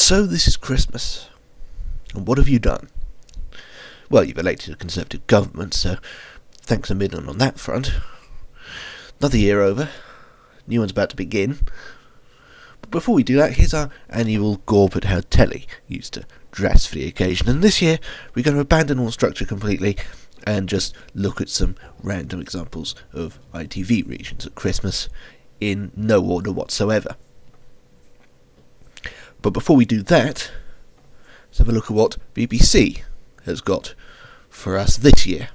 So this is Christmas, and what have you done? Well, you've elected a Conservative government, so thanks a million on that front. Another year over, new one's about to begin. But before we do that, here's our annual gorp at how telly used to dress for the occasion, and this year we're going to abandon all structure completely and just look at some random examples of ITV regions at Christmas in no order whatsoever. But before we do that, let's have a look at what BBC has got for us this year.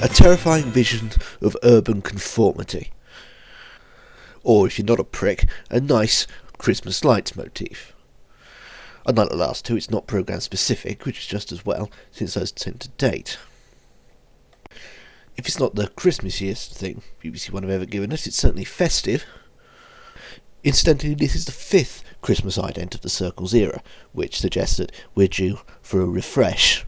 A terrifying vision of urban conformity. Or, if you're not a prick, a nice Christmas lights motif. Unlike the last two, it's not programme specific, which is just as well, since those tend to date. If it's not the Christmassiest thing BBC One have ever given us, it's certainly festive. Incidentally, this is the 5th Christmas ident of the Circles era, which suggests that we're due for a refresh,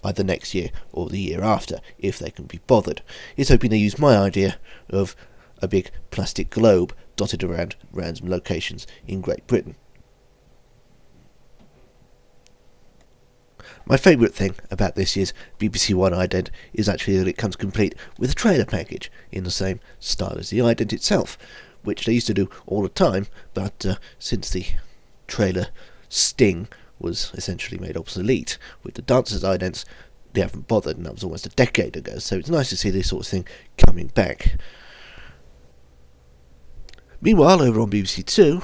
either next year or the year after, if they can be bothered. It's hoping they use my idea of a big plastic globe dotted around random locations in Great Britain. My favourite thing about this year's BBC One ident is actually that it comes complete with a trailer package in the same style as the ident itself, which they used to do all the time, but since the trailer sting was essentially made obsolete with the dancers' idents, they haven't bothered, and that was almost a decade ago, so it's nice to see this sort of thing coming back. Meanwhile, over on BBC Two...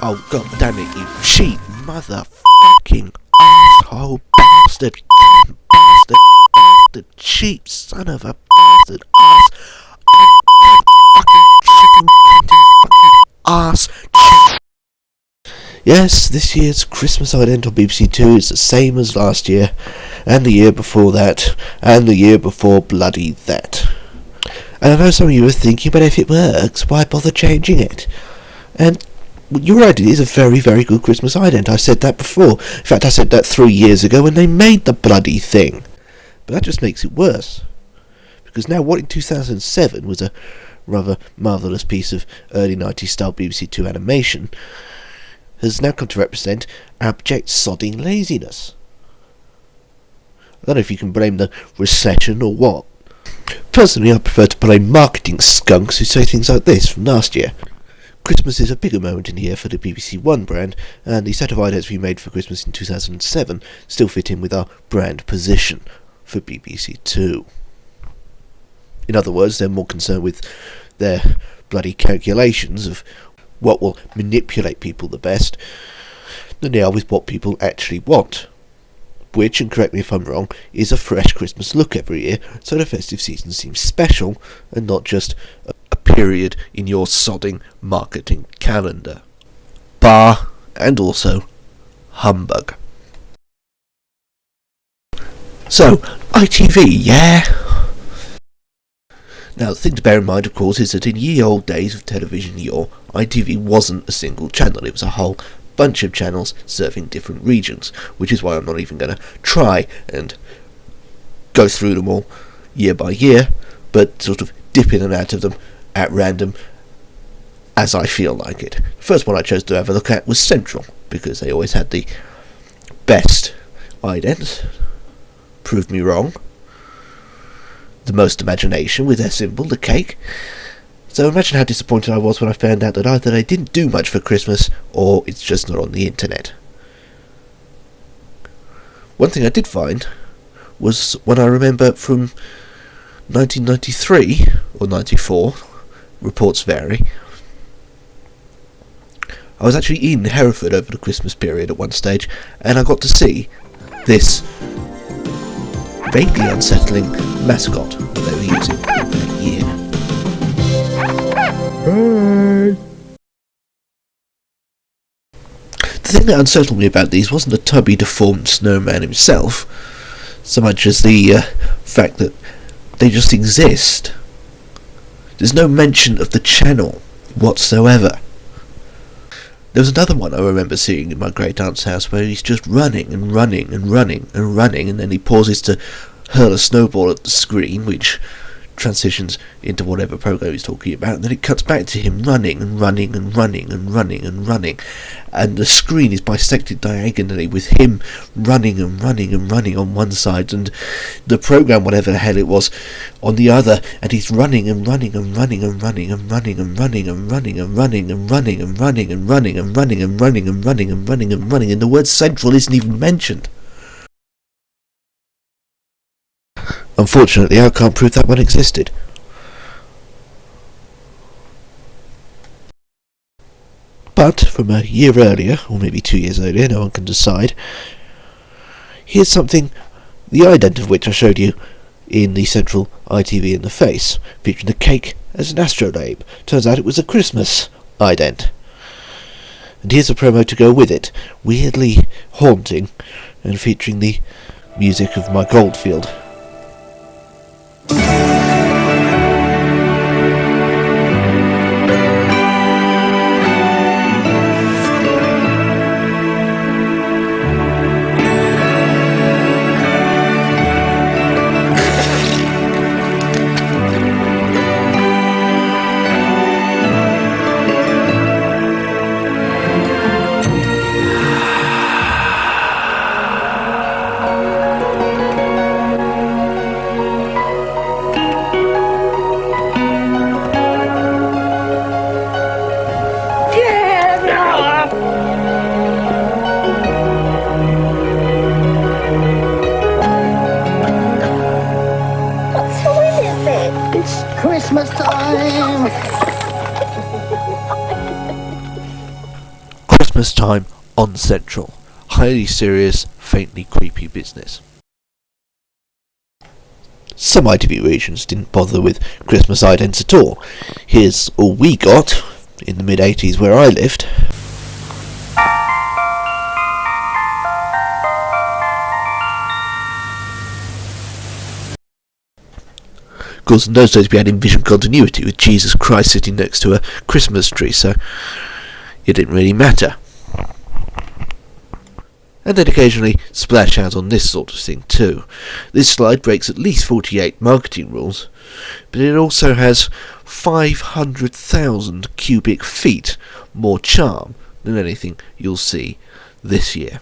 Oh, god damn it, you cheap motherfucking asshole bastard, bastard, cheap son of a bastard, ass, fucking shitting, fucking ass. Yes, this year's Christmas ident on BBC Two is the same as last year, and the year before that, and the year before bloody that. And I know some of you are thinking, but if it works, why bother changing it? And you're right, it is a very, very good Christmas ident. I said that before. In fact, I said that 3 years ago when they made the bloody thing. But that just makes it worse. Because now what in 2007 was a rather marvellous piece of early 90s style BBC Two animation has now come to represent abject sodding laziness. I don't know if you can blame the recession or what. Personally, I prefer to blame marketing skunks who say things like this from last year. Christmas is a bigger moment in the year for the BBC One brand, and the set of idents we made for Christmas in 2007 still fit in with our brand position for BBC Two. In other words, they're more concerned with their bloody calculations of what will manipulate people the best than they are with what people actually want. Which, and correct me if I'm wrong, is a fresh Christmas look every year, so the festive season seems special and not just a period in your sodding marketing calendar. Bar, and also humbug. So, ITV, yeah? Now, the thing to bear in mind, of course, is that in ye old days of television yore, ITV wasn't a single channel, it was a whole bunch of channels serving different regions, which is why I'm not even going to try and go through them all year by year, but sort of dip in and out of them at random as I feel like it. The first one I chose to have a look at was Central, because they always had the best idents. Proved me wrong. The most imagination with their symbol, the cake. So imagine how disappointed I was when I found out that either they didn't do much for Christmas, or it's just not on the internet. One thing I did find was when I remember from 1993 or 94, reports vary, I was actually in Hereford over the Christmas period at one stage, and I got to see this vaguely unsettling mascot that they were using that year. Hey. The thing that unsettled me about these wasn't the tubby, deformed snowman himself, so much as the fact that they just exist. There's no mention of the channel whatsoever. There was another one I remember seeing in my great aunt's house where he's just running and running and running and running, and then he pauses to hurl a snowball at the screen, which transitions into whatever program he's talking about, and then it cuts back to him running and running and running and running and running, and the screen is bisected diagonally with him running and running and running on one side and the program, whatever the hell it was, on the other, and he's running and running and running and running and running and running and running and running and running and running and running and running and running and running and running and running, and the word central isn't even mentioned. Unfortunately, I can't prove that one existed. But from a year earlier, or maybe 2 years earlier, no one can decide, here's something, the ident of which I showed you in the central ITV in the face, featuring the cake as an astrolabe. Turns out it was a Christmas ident. And here's a promo to go with it, weirdly haunting, and featuring the music of Mike Oldfield. Christmas time! Christmas time on Central. Highly serious, faintly creepy business. Some ITV regions didn't bother with Christmas idents at all. Here's all we got in the mid-80s where I lived. Of course, in those days we had in-vision continuity with Jesus Christ sitting next to a Christmas tree, so it didn't really matter. And then occasionally splash out on this sort of thing too. This slide breaks at least 48 marketing rules, but it also has 500,000 cubic feet more charm than anything you'll see this year.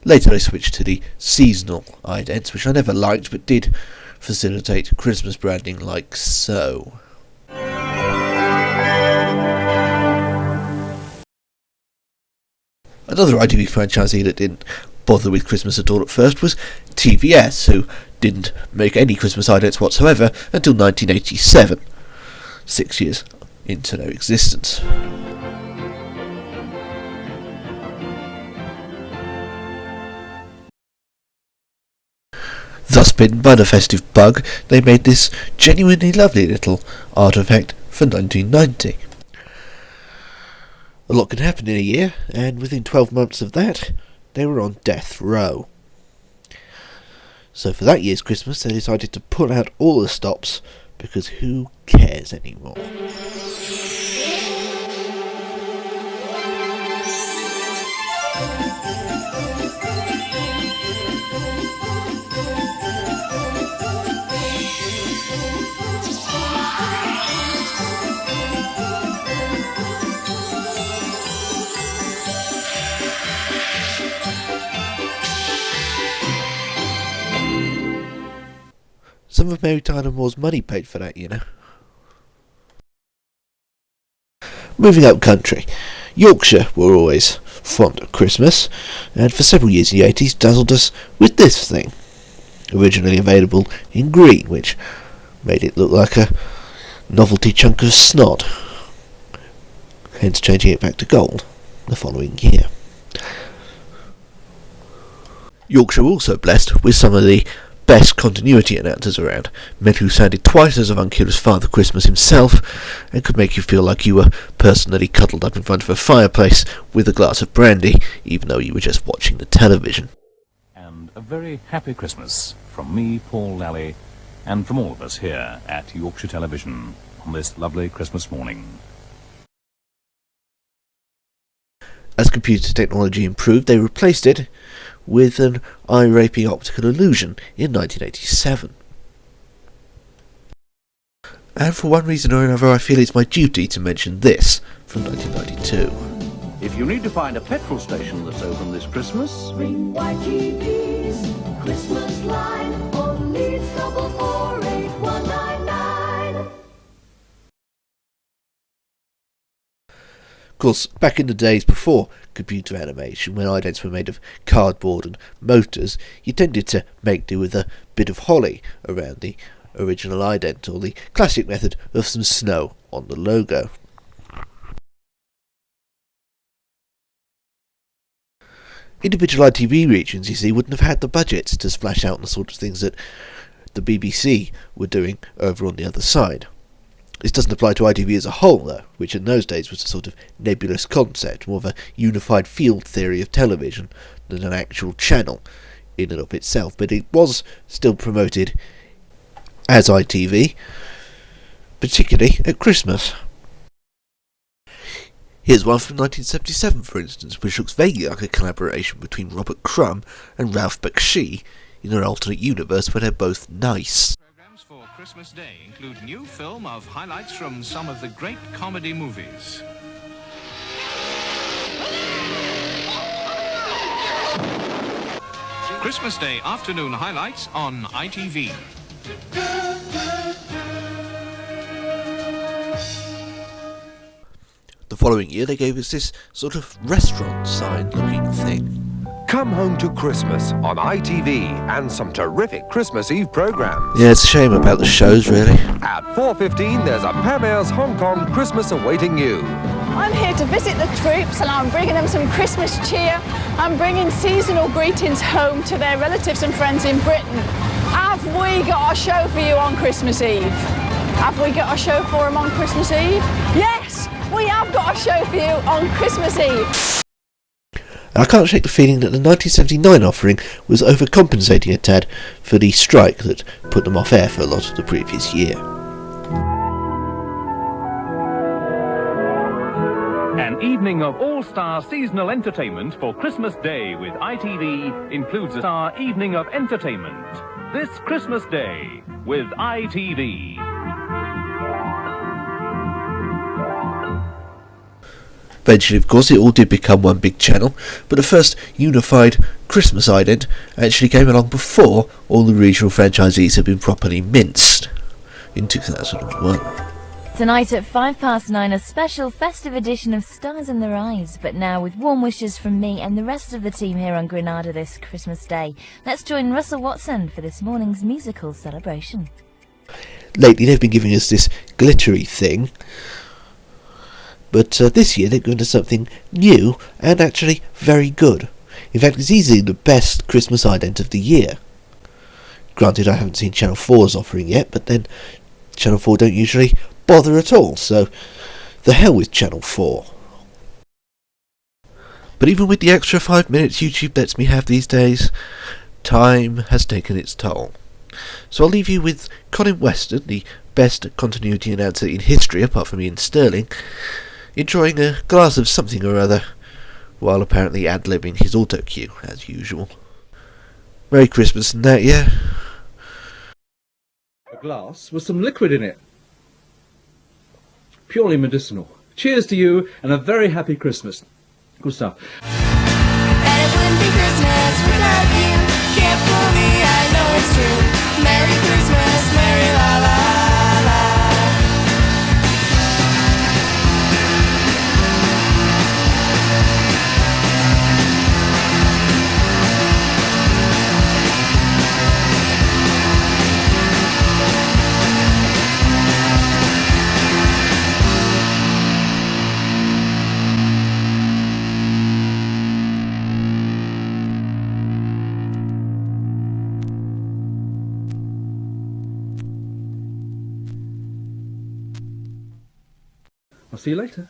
Later I switched to the seasonal idents, which I never liked but did facilitate Christmas branding like so. Another ITV franchisee that didn't bother with Christmas at all at first was TVS, who didn't make any Christmas idents whatsoever until 1987, 6 years into their existence. Thus bitten by the festive bug, they made this genuinely lovely little artefact for 1990. A lot can happen in a year, and within 12 months of that, they were on death row. So for that year's Christmas, they decided to pull out all the stops, because who cares anymore? Some of Mary Tyler Moore's money paid for that, you know. Moving up country, Yorkshire were always fond of Christmas, and for several years in the 80s dazzled us with this thing. Originally available in green, which made it look like a novelty chunk of snot, hence changing it back to gold the following year. Yorkshire were also blessed with some of the best continuity announcers around, men who sounded twice as avuncular as Father Christmas himself, and could make you feel like you were personally cuddled up in front of a fireplace with a glass of brandy, even though you were just watching the television. And a very happy Christmas from me, Paul Lally, and from all of us here at Yorkshire Television on this lovely Christmas morning. As computer technology improved, they replaced it with an eye-raping optical illusion in 1987. And for one reason or another, I feel it's my duty to mention this from 1992. If you need to find a petrol station that's open this Christmas, Ring YTV's Christmas line on Leeds 448 199. Of course, back in the days before computer animation, when idents were made of cardboard and motors, you tended to make do with a bit of holly around the original ident, or the classic method of some snow on the logo. Individual ITV regions, you see, wouldn't have had the budgets to splash out the sort of things that the BBC were doing over on the other side. This doesn't apply to ITV as a whole, though, which in those days was a sort of nebulous concept, more of a unified field theory of television than an actual channel in and of itself, but it was still promoted as ITV, particularly at Christmas. Here's one from 1977, for instance, which looks vaguely like a collaboration between Robert Crumb and Ralph Bakshi in an alternate universe where they're both nice. Programs for Christmas Day include new film of highlights from some of the great comedy movies. Christmas Day afternoon highlights on ITV. The following year they gave us this sort of restaurant sign looking thing. Come home to Christmas on ITV and some terrific Christmas Eve programs. Yeah, it's a shame about the shows, really. At 4:15, there's a Pamela's Hong Kong Christmas awaiting you. I'm here to visit the troops and I'm bringing them some Christmas cheer. I'm bringing seasonal greetings home to their relatives and friends in Britain. Have we got a show for you on Christmas Eve? Have we got a show for them on Christmas Eve? Yes, we have got a show for you on Christmas Eve. I can't shake the feeling that the 1979 offering was overcompensating a tad for the strike that put them off air for a lot of the previous year. An evening of all-star seasonal entertainment for Christmas Day with ITV includes a star evening of entertainment. This Christmas Day with ITV. Eventually, of course, it all did become one big channel, but the first unified Christmas ident actually came along before all the regional franchisees had been properly minced in 2001. Tonight at 9:05, a special festive edition of Stars in Their Eyes, but now with warm wishes from me and the rest of the team here on Granada this Christmas Day. Let's join Russell Watson for this morning's musical celebration. Lately, they've been giving us this glittery thing, but this year they've given us something new and actually very good. In fact, it's easily the best Christmas ident of the year. Granted, I haven't seen Channel 4's offering yet, but then Channel 4 don't usually bother at all, so the hell with Channel 4. But even with the extra 5 minutes YouTube lets me have these days, time has taken its toll. So I'll leave you with Colin Weston, the best continuity announcer in history apart from Ian Sterling, enjoying a glass of something or other, while apparently ad-libbing his auto-cue, as usual. Merry Christmas and that, yeah? A glass with some liquid in it. Purely medicinal. Cheers to you and a very happy Christmas. Good stuff. And it wouldn't be Christmas without you. Can't fool me, I know it's true. Merry Christmas, Merry la la la. I'll see you later.